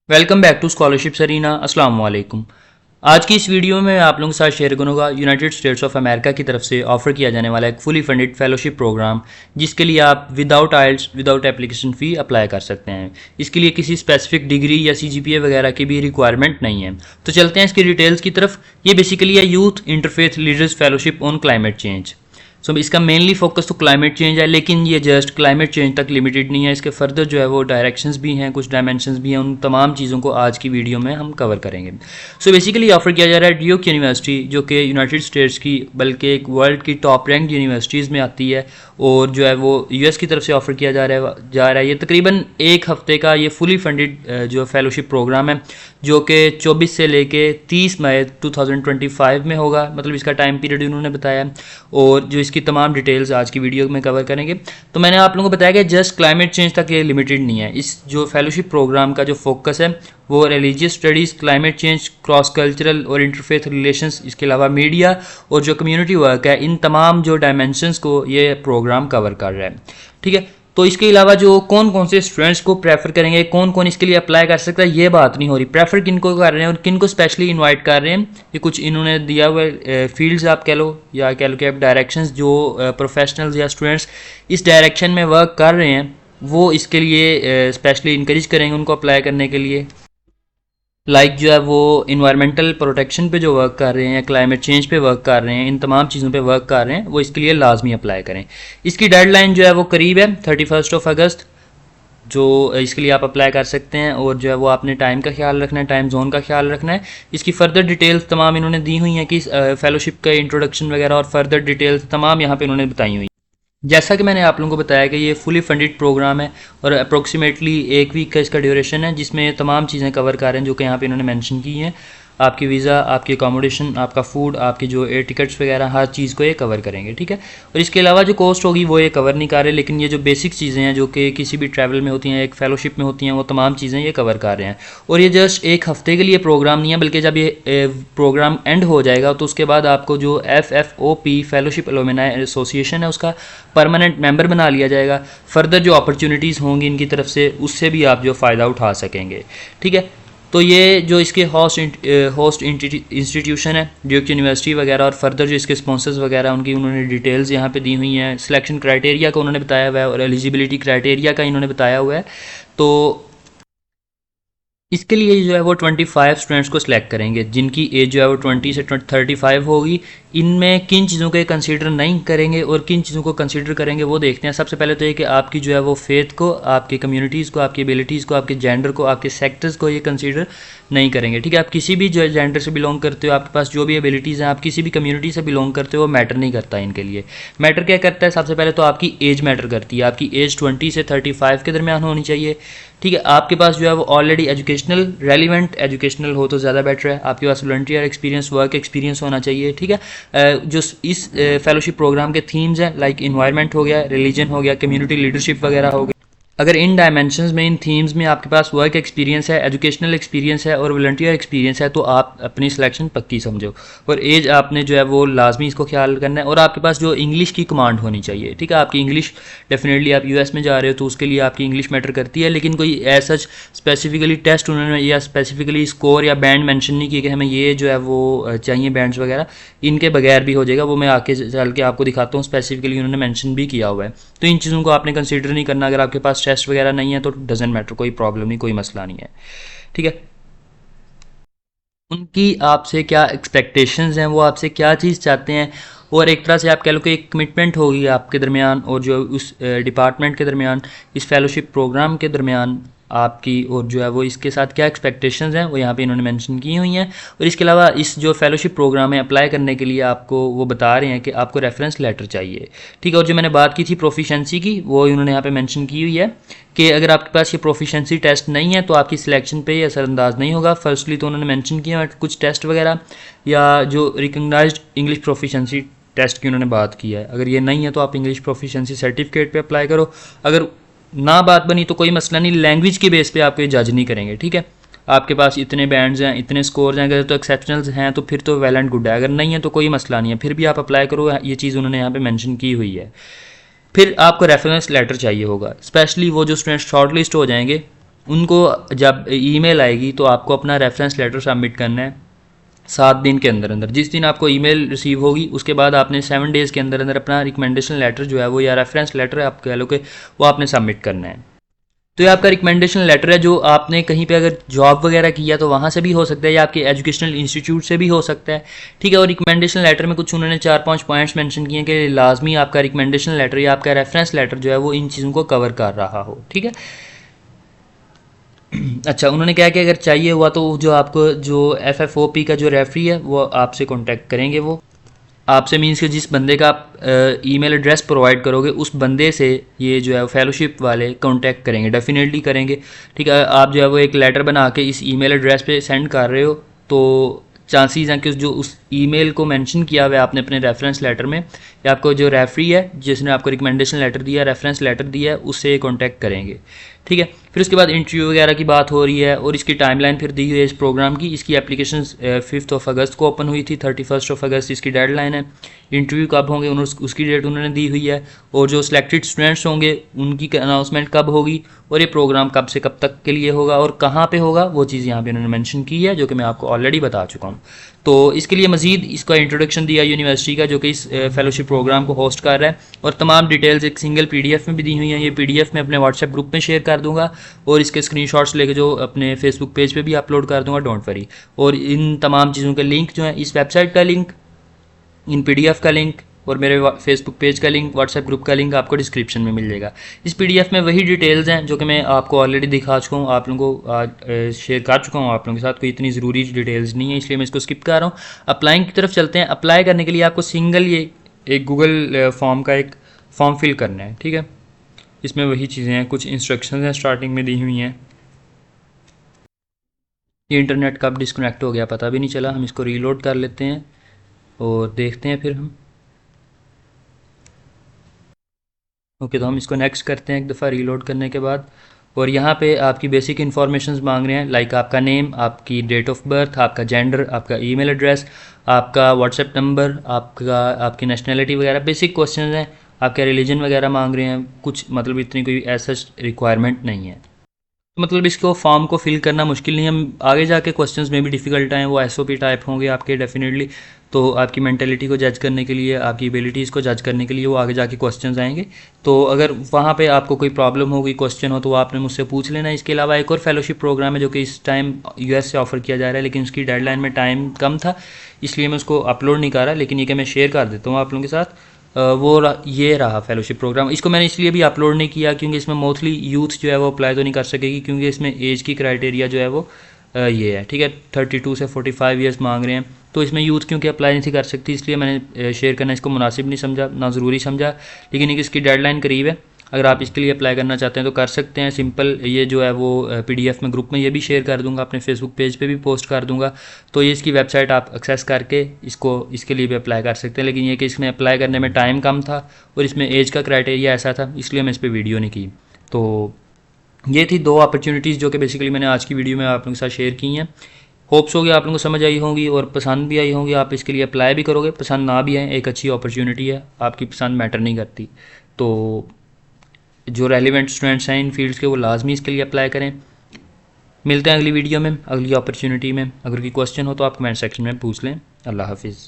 Welcome back to scholarship Sarina. अस्सलाम वालेकुम। आज की इस वीडियो में आप लोगों के साथ शेयर करूँगा यूनाइटेड स्टेट्स ऑफ अमेरिका की तरफ से ऑफ़र किया जाने वाला एक फुली फंडेड फेलोशिप प्रोग्राम, जिसके लिए आप विदाउट आइल्स विदाउट एप्लीकेशन फ़ी अप्लाई कर सकते हैं। इसके लिए किसी स्पेसिफिक डिग्री या CGPA वगैरह की भी रिक्वायरमेंट नहीं है। तो चलते हैं इसकी डिटेल्स की तरफ। ये बेसिकली है youth interfaith leaders fellowship on climate change. So इसका मेनली फोकस तो क्लाइमेट चेंज है, लेकिन ये जस्ट क्लाइमेट चेंज तक लिमिटेड नहीं है। इसके फर्दर जो है वो डायरेक्शंस भी हैं, कुछ डायमेंशंस भी हैं। उन तमाम चीज़ों को आज की वीडियो में हम कवर करेंगे। सो बेसिकली ऑफर किया जा रहा है ड्यूक यूनिवर्सिटी, जो कि यूनाइटेड स्टेट्स की बल्कि एक वर्ल्ड की टॉप रैंक यूनिवर्सिटीज़ में आती है, और जो है वो US की तरफ से ऑफर किया जा रहा है। ये तकरीबन एक हफ्ते का ये फुली फंडेड जो फेलोशिप प्रोग्राम है, जो कि 24 से लेके 30 मई 2025 में होगा। मतलब इसका टाइम पीरियड उन्होंने बताया, और जो इसकी तमाम डिटेल्स आज की वीडियो में कवर करेंगे। तो मैंने आप लोगों को बताया कि जस्ट क्लाइमेट चेंज तक ये लिमिटेड नहीं है। इस जो फेलोशिप प्रोग्राम का जो फोकस है वो religious studies, climate change, cross cultural और इंटरफेथ रिलेशंस, इसके अलावा मीडिया और जो कम्युनिटी वर्क है, इन तमाम जो डायमेंशंस को ये प्रोग्राम कवर कर रहा है। ठीक है, तो इसके अलावा जो कौन कौन से स्टूडेंट्स को प्रेफर करेंगे, कौन कौन इसके लिए अप्लाई कर सकता है, ये बात नहीं हो रही। प्रेफर किन को कर रहे हैं और किन को स्पेशली इनवाइट कर रहे हैं, ये कुछ इन्होंने दिया हुआ फील्ड्स आप कह लो, या कह लो कि आप डायरेक्शंस जो प्रोफेशनल्स या स्टूडेंट्स इस डायरेक्शन में वर्क कर रहे हैं, वो इसके लिए स्पेशली इनकरेज करेंगे उनको अप्लाई करने के लिए। जो है वो इन्वायरमेंटल प्रोटेक्शन पे जो वर्क कर रहे हैं या क्लाइमेट चेंज पे वर्क कर रहे हैं, इन तमाम चीज़ों पे वर्क कर रहे हैं, वो इसके लिए लाजमी अप्लाई करें। इसकी डेडलाइन जो है वो करीब है 31 अगस्त, जो इसके लिए आप अप्लाई कर सकते हैं। और जो है वो आपने टाइम का ख्याल रखना है, टाइम जोन का ख्याल रखना है। इसकी फर्दर डिटेल्स तमाम इन्होंने दी हुई हैं कि फेलोशिप का इंट्रोडक्शन वगैरह और फर्दर डिटेल्स तमाम यहाँ पे इन्होंने बताई हुई। जैसा कि मैंने आप लोगों को बताया कि ये फुली फंडेड प्रोग्राम है, और अप्रोक्सीमेटली एक वीक का इसका ड्यूरेशन है, जिसमें ये तमाम चीज़ें कवर कर रहे हैं जो कि यहाँ पे इन्होंने मेंशन की हैं। आपकी वीज़ा, आपकी अकोमोडेशन, आपका फूड, आपकी जो एयर टिकट्स वगैरह, हर चीज़ को ये कवर करेंगे। ठीक है, और इसके अलावा जो कॉस्ट होगी वो ये कवर नहीं कर रहे, लेकिन ये जो बेसिक चीज़ें हैं जो कि किसी भी ट्रैवल में होती हैं, एक फेलोशिप में होती हैं, वो तमाम चीज़ें ये कवर कर रहे हैं। और ये जस्ट एक हफ्ते के लिए प्रोग्राम नहीं है, बल्कि जब ये प्रोग्राम एंड हो जाएगा तो उसके बाद आपको जो FFOP फेलोशिप एलुमनाई एसोसिएशन है, उसका परमानेंट मेंबर बना लिया जाएगा। फर्दर जो अपॉर्चुनिटीज़ होंगी इनकी तरफ से, उससे भी आप जो फ़ायदा उठा सकेंगे। ठीक है, तो ये जो इसके होस्ट इंस्टीट्यूशन है ड्यूक यूनिवर्सिटी वगैरह, और फर्दर जो इसके स्पॉन्सर्स वगैरह उनकी उन्होंने डिटेल्स यहाँ पे दी हुई हैं। सिलेक्शन क्राइटेरिया का उन्होंने बताया हुआ है, और एलिजिबिलिटी क्राइटेरिया का इन्होंने बताया हुआ है। तो इसके लिए जो है वो 25 स्टूडेंट्स को सिलेक्ट करेंगे, जिनकी एज जो है वो 20 से 35 होगी। इनमें किन चीज़ों को कंसीडर नहीं करेंगे और किन चीज़ों को कंसीडर करेंगे वो देखते हैं। सबसे पहले तो ये कि आपकी जो है वो फेथ को, आपकी कम्युनिटीज़ को, आपकी एबिलिटीज़ को, आपके जेंडर को, आपके सेक्टर्स को ये कंसीडर नहीं करेंगे। ठीक है, आप किसी भी जो जेंडर से बिलोंग करते हो, आपके पास जो भी एबिलिटीज़ हैं, आप किसी भी कम्युनिटी से बिलोंग करते हो, वो मैटर नहीं करता इनके लिए। मैटर क्या करता है? सबसे पहले तो आपकी एज मैटर करती है। आपकी एज 20 से 35 के दरमियान होनी चाहिए। ठीक है, आपके पास जो है वो ऑलरेडी एजुकेशनल रेलिवेंट एजुकेशनल हो तो ज़्यादा बेटर है। आपके पास वॉलंटियर एक्सपीरियंस, वर्क एक्सपीरियंस होना चाहिए। ठीक है, जो इस फेलोशिप प्रोग्राम के थीम्स हैं, लाइक इन्वायरमेंट हो गया, रिलीजन हो गया, कम्युनिटी लीडरशिप वगैरह हो गया। अगर इन डायमेंशंस में, इन थीम्स में आपके पास वर्क एक्सपीरियंस है, एजुकेशनल एक्सपीरियंस है और वॉलंटियर एक्सपीरियंस है, तो आप अपनी सिलेक्शन पक्की समझो। और एज आपने जो है वो लाजमी इसको ख्याल करना है। और आपके पास जो इंग्लिश की कमांड होनी चाहिए। ठीक है, आपकी इंग्लिश डेफिनेटली, आप US में जा रहे हो तो उसके लिए आपकी इंग्लिश मैटर करती है, लेकिन कोई ऐसा स्पेसिफिकली टेस्ट उन्होंने या स्पेसिफिकली स्कोर या बैंड मैंशन नहीं किया कि हमें ये जो है वो चाहिए बैंड्स वगैरह। इनके बगैर भी हो जाएगा, वो मैं आके चल के आपको दिखाता हूँ। स्पेसिफिकली उन्होंने मैंशन भी किया हुआ है, तो इन चीज़ों को आपने कंसिडर नहीं करना। अगर आपके पास टेस्ट वगैरह नहीं है तो डजेंट मैटर, कोई प्रॉब्लम नहीं, कोई मसला नहीं है। ठीक है, उनकी आपसे क्या एक्सपेक्टेशंस हैं, वो आपसे क्या चीज़ चाहते हैं, और एक तरह से आप कह लो कि एक कमिटमेंट होगी आपके दरमियान और जो उस डिपार्टमेंट के दरमियान, इस फेलोशिप प्रोग्राम के दरमियान आपकी, और जो है वो इसके साथ क्या एक्सपेक्टेशंस हैं वो यहाँ पे इन्होंने मेंशन की हुई हैं। और इसके अलावा इस जो फेलोशिप प्रोग्राम है अप्लाई करने के लिए आपको वो बता रहे हैं कि आपको रेफरेंस लेटर चाहिए। ठीक है, और जो मैंने बात की थी प्रोफिशेंसी की, वो इन्होंने यहाँ पे मेंशन की हुई है कि अगर आपके पास ये प्रोफिशेंसी टेस्ट नहीं है तो आपकी सिलेक्शन पे ये असरअंदाज नहीं होगा। फर्स्टली तो उन्होंने मेंशन किया है कुछ टेस्ट वगैरह, या जो रिकग्नाइज्ड इंग्लिश प्रोफिशेंसी टेस्ट की उन्होंने बात की है। अगर ये नहीं है तो आप इंग्लिश प्रोफिशेंसी सर्टिफिकेट पे अप्लाई करो। अगर ना बात बनी तो कोई मसला नहीं, लैंग्वेज के बेस पे आपको ये जज नहीं करेंगे। ठीक है, आपके पास इतने बैंड्स हैं, इतने स्कोर्स हैं, अगर तो एक्सेप्शनल्स हैं तो फिर तो वेल एंड गुड है। अगर नहीं है तो कोई मसला नहीं है, फिर भी आप अप्लाई करो। ये चीज़ उन्होंने यहाँ पे मेंशन की हुई है। फिर आपको रेफरेंस लेटर चाहिए होगा, स्पेशली वो जो स्टूडेंट शॉर्ट लिस्ट हो जाएंगे उनको जब ईमेल आएगी तो आपको अपना रेफरेंस लेटर सबमिट करना है 7 दिन के अंदर अंदर। जिस दिन आपको ईमेल रिसीव होगी उसके बाद आपने 7 डेज़ के अंदर अंदर अपना रिकमेंडेशन लेटर जो है वो, या रेफरेंस लेटर है आप कह लो कि, वो आपने सबमिट करना है। तो ये आपका रिकमेंडेशन लेटर है जो आपने कहीं पे अगर जॉब वगैरह किया तो वहाँ से भी हो सकता है, या आपके एजुकेशनल इंस्टीट्यूट से भी हो सकता है, ठीक है। और रिकमेंडेशन लेटर में कुछ उन्होंने 4-5 पॉइंट्स मेंशन किए हैं कि लाजमी आपका रिकमेंडेशन लेटर या आपका रेफरेंस लेटर जो है वो इन चीज़ों को कवर कर रहा हो, ठीक है। अच्छा, उन्होंने क्या कि अगर चाहिए हुआ तो जो आपको जो FFOP का जो रेफरी है वो आपसे कांटेक्ट करेंगे। वो आपसे मीन्स कि जिस बंदे का आप ईमेल एड्रेस प्रोवाइड करोगे उस बंदे से ये जो है फेलोशिप वाले कांटेक्ट करेंगे, डेफिनेटली करेंगे, ठीक है। आप जो है वो एक लेटर बना के इस ईमेल एड्रेस पे सेंड कर रहे हो तो चांसेस हैं कि जो उस ईमेल को मेंशन किया हुआ है आपने अपने रेफरेंस लेटर में, या आपको जो रेफरी है जिसने आपको रिकमेंडेशन लेटर दिया, रेफरेंस लेटर दिया है, उससे कांटेक्ट करेंगे, ठीक है। फिर उसके बाद इंटरव्यू वगैरह की बात हो रही है और इसकी टाइमलाइन फिर दी हुई है इस प्रोग्राम की। इसकी एप्लीकेशन 5 अगस्त को ओपन हुई थी, 31 अगस्त इसकी डेडलाइन है। इंटरव्यू कब होंगे उसकी डेट उन्होंने दी हुई है, और जो सिलेक्टेड स्टूडेंट्स होंगे उनकी अनाउंसमेंट कब होगी, और ये प्रोग्राम कब से कब तक के लिए होगा और कहाँ पे होगा, वो चीज़ यहाँ पे उन्होंने मेंशन की है जो कि मैं आपको ऑलरेडी बता चुका हूँ। तो इसके लिए मजीद इसका इंट्रोडक्शन दिया यूनिवर्सिटी का जो कि इस फेलोशिप प्रोग्राम को होस्ट कर रहा है, और तमाम डिटेल्स एक सिंगल PDF में भी दी हुई हैं। ये PDF मैं अपने व्हाट्सएप ग्रुप में शेयर कर दूंगा और इसके स्क्रीनशॉट्स लेके जो अपने फेसबुक पेज पे भी अपलोड कर दूंगा, डोंट वरी। और इन तमाम चीज़ों के लिंक जो है, इस वेबसाइट का लिंक, इन PDF का लिंक और मेरे फेसबुक पेज का लिंक, व्हाट्सएप ग्रुप का लिंक आपको डिस्क्रिप्शन में मिल जाएगा। इस PDF में वही डिटेल्स हैं जो कि मैं आपको ऑलरेडी दिखा चुका हूँ, आप लोगों को आज शेयर कर चुका हूँ आप लोगों के साथ। कोई इतनी ज़रूरी डिटेल्स नहीं है, इसलिए मैं इसको स्किप कर रहा हूँ। अप्लाइंग की तरफ चलते हैं। अप्लाई करने के लिए आपको सिंगल ये एक गूगल फॉर्म का एक फॉर्म फिल करना है, ठीक है। इसमें वही चीज़ें हैं, कुछ इंस्ट्रक्शंस हैं स्टार्टिंग में दी हुई हैं। ये इंटरनेट कब डिस्कनेक्ट हो गया पता भी नहीं चला। हम इसको रीलोड कर लेते हैं और देखते हैं फिर हम। ओके, तो हम इसको नेक्स्ट करते हैं एक दफ़ा रीलोड करने के बाद। और यहाँ पे आपकी बेसिक इन्फॉर्मेशन मांग रहे हैं, लाइक आपका नेम, आपकी डेट ऑफ बर्थ, आपका जेंडर, आपका ईमेल एड्रेस, आपका व्हाट्सएप नंबर, आपकी नेशनैलिटी वगैरह, बेसिक क्वेश्चन हैं। आपका रिलीजन वगैरह मांग रहे हैं कुछ, मतलब इतनी कोई ऐसा रिक्वायरमेंट नहीं है। तो मतलब इसको फॉर्म को फिल करना मुश्किल नहीं है। हम आगे जाके क्वेश्चंस में भी डिफ़िकल्ट आए, वो SOP टाइप होंगे आपके डेफिनेटली। तो आपकी मेंटेलिटी को जज करने के लिए, आपकी एबिलिटीज़ को जज करने के लिए वो आगे जाके क्वेश्चंस आएंगे। तो अगर वहाँ पे आपको कोई प्रॉब्लम हो, कोई क्वेश्चन हो, तो वो आपने मुझसे पूछ लेना। इसके अलावा एक और फेलोशिप प्रोग्राम है जो कि इस टाइम US से ऑफ़र किया जा रहा है, लेकिन उसकी डेडलाइन में टाइम कम था इसलिए मैं उसको अपलोड नहीं कर रहा, लेकिन ये कि मैं शेयर कर देता हूँ आप लोगों के साथ। ये रहा फेलोशिप प्रोग्राम। इसको मैंने इसलिए भी अपलोड नहीं किया क्योंकि इसमें मोस्टली यूथ जो है वो अप्लाई तो नहीं कर सकेगी, क्योंकि इसमें एज की क्राइटेरिया जो है वो ये है, ठीक है। 32 से 45 ईयर्स मांग रहे हैं, तो इसमें यूथ क्योंकि अप्लाई नहीं थी कर सकती, इसलिए मैंने शेयर करना इसको मुनासिब नहीं समझा, ना ज़रूरी समझा। लेकिन इसकी डेडलाइन करीब है, अगर आप इसके लिए अप्लाई करना चाहते हैं तो कर सकते हैं सिंपल। ये जो है वो PDF में ग्रुप में ये भी शेयर कर दूंगा, अपने फेसबुक पेज पे भी पोस्ट कर दूंगा। तो ये इसकी वेबसाइट आप एक्सेस करके इसके लिए भी अप्लाई कर सकते हैं। लेकिन ये कि इसमें अप्लाई करने में टाइम कम था और इसमें एज का क्राइटेरिया ऐसा था, इसलिए मैं इस पर वीडियो नहीं की। तो ये थी 2 अपॉर्चुनिटीज़ जो कि बेसिकली मैंने आज की वीडियो में आप लोगों के साथ शेयर की हैं। होप्स होगी आप लोगों को समझ आई होंगी और पसंद भी आई होंगी। आप इसके लिए अप्लाई भी करोगे, पसंद ना भी आए, एक अच्छी अपॉर्चुनिटी है, आपकी पसंद मैटर नहीं करती। तो जो रेलिवेंट स्टूडेंट्स हैं इन फील्ड्स के, वो लाजमी इसके लिए अप्लाई करें। मिलते हैं अगली वीडियो में, अगली अपॉर्चुनिटी में। अगर कोई क्वेश्चन हो तो आप कमेंट सेक्शन में पूछ लें। अल्लाह हाफिज़।